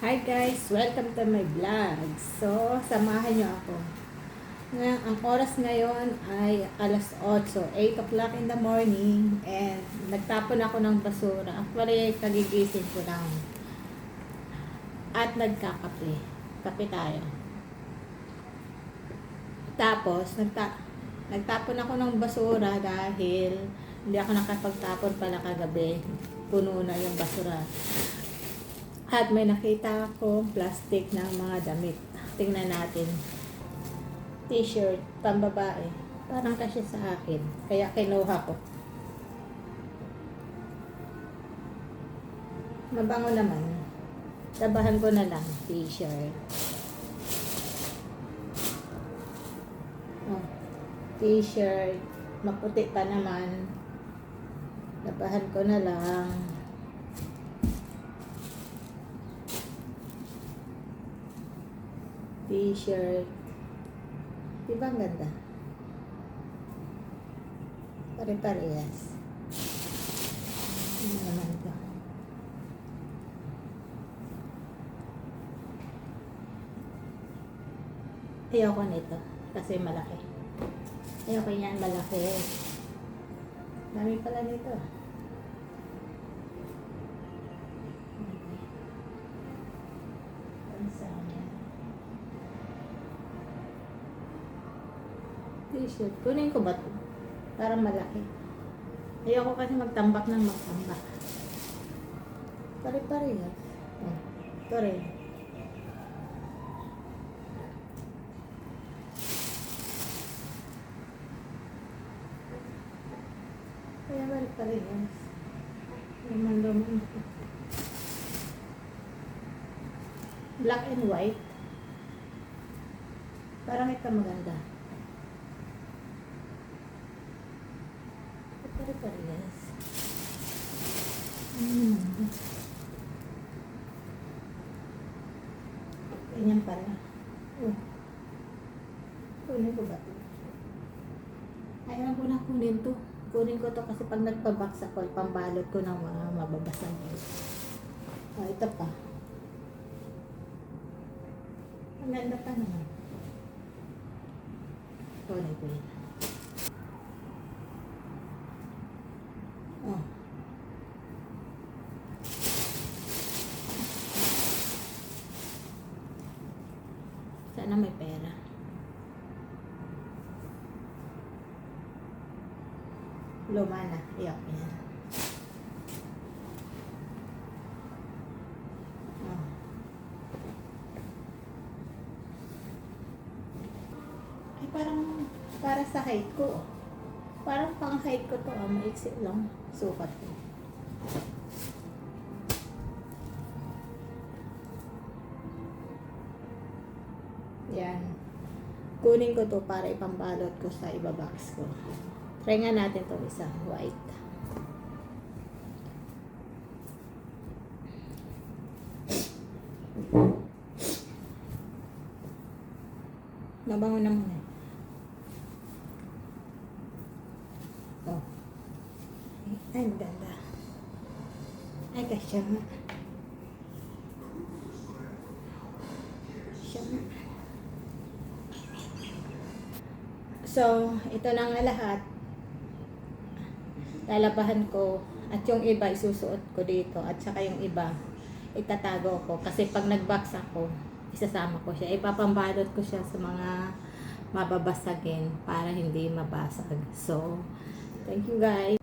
Hi guys! Welcome to my vlog. So, samahan nyo ako. Ngayon, ang oras ngayon ay alas 8. 8 o'clock in the morning. And nagtapon ako ng basura. Actually, kagigising ko lang. At nagkakape. Kape tayo. Tapos, nagtapon ako ng basura dahil hindi ako nakapagtapon pala kagabi. Puno na yung basura. At may nakita ako plastic ng mga damit. Tingnan natin. T-shirt, pambabae. Parang kasi sa akin. Kaya kinuha ko. Mabango naman. Tabahan ko na lang. T-shirt. Oh, T-shirt. Maputi pa naman. Tabahan ko na lang. T-shirt. Diba ang ganda? Pare-parehas. Ano naman ito? Ayoko nito. Kasi malaki. Ayoko yan malaki. Dami pala nito. T-shirt. Kunin ko ba ito? Parang malaki. Ayoko kasi magtambak ng magtambak. Pare-parehas. Oh, ito rin. Kaya pare-parehas. Laman-laman. Black and white. Parang ito maganda. Pare-parehas. Ganyan pala. Kunin ko ba ito? Ayaw ko na kunin to. Kunin ko to kasi pag nagpabaksa ko, pambalot ko ng mga mababasang. Oh, ito pa. Ang ganda pa naman. Kunin ko yun. Oh. Sana may pera. Luma na. Iyak yan. Oh. Ay parang para sa height ko. Parang pang height ko to. Maiksi lang. Sukat ko. Yan. Kunin ko to para ipambalot ko sa ibabox ko. Try nga natin itong isa. White. Nabango naman. Oh. Ay, maganda. Ay, kasya nga. Kasya nga. So, ito na nga lahat. Lalabahan ko. At yung iba, isusuot ko dito. At saka yung iba, itatago ko. Kasi pag nag-box ako, isasama ko siya. Ipapambalot ko siya sa mga mababasagin para hindi mabasag. So, thank you guys.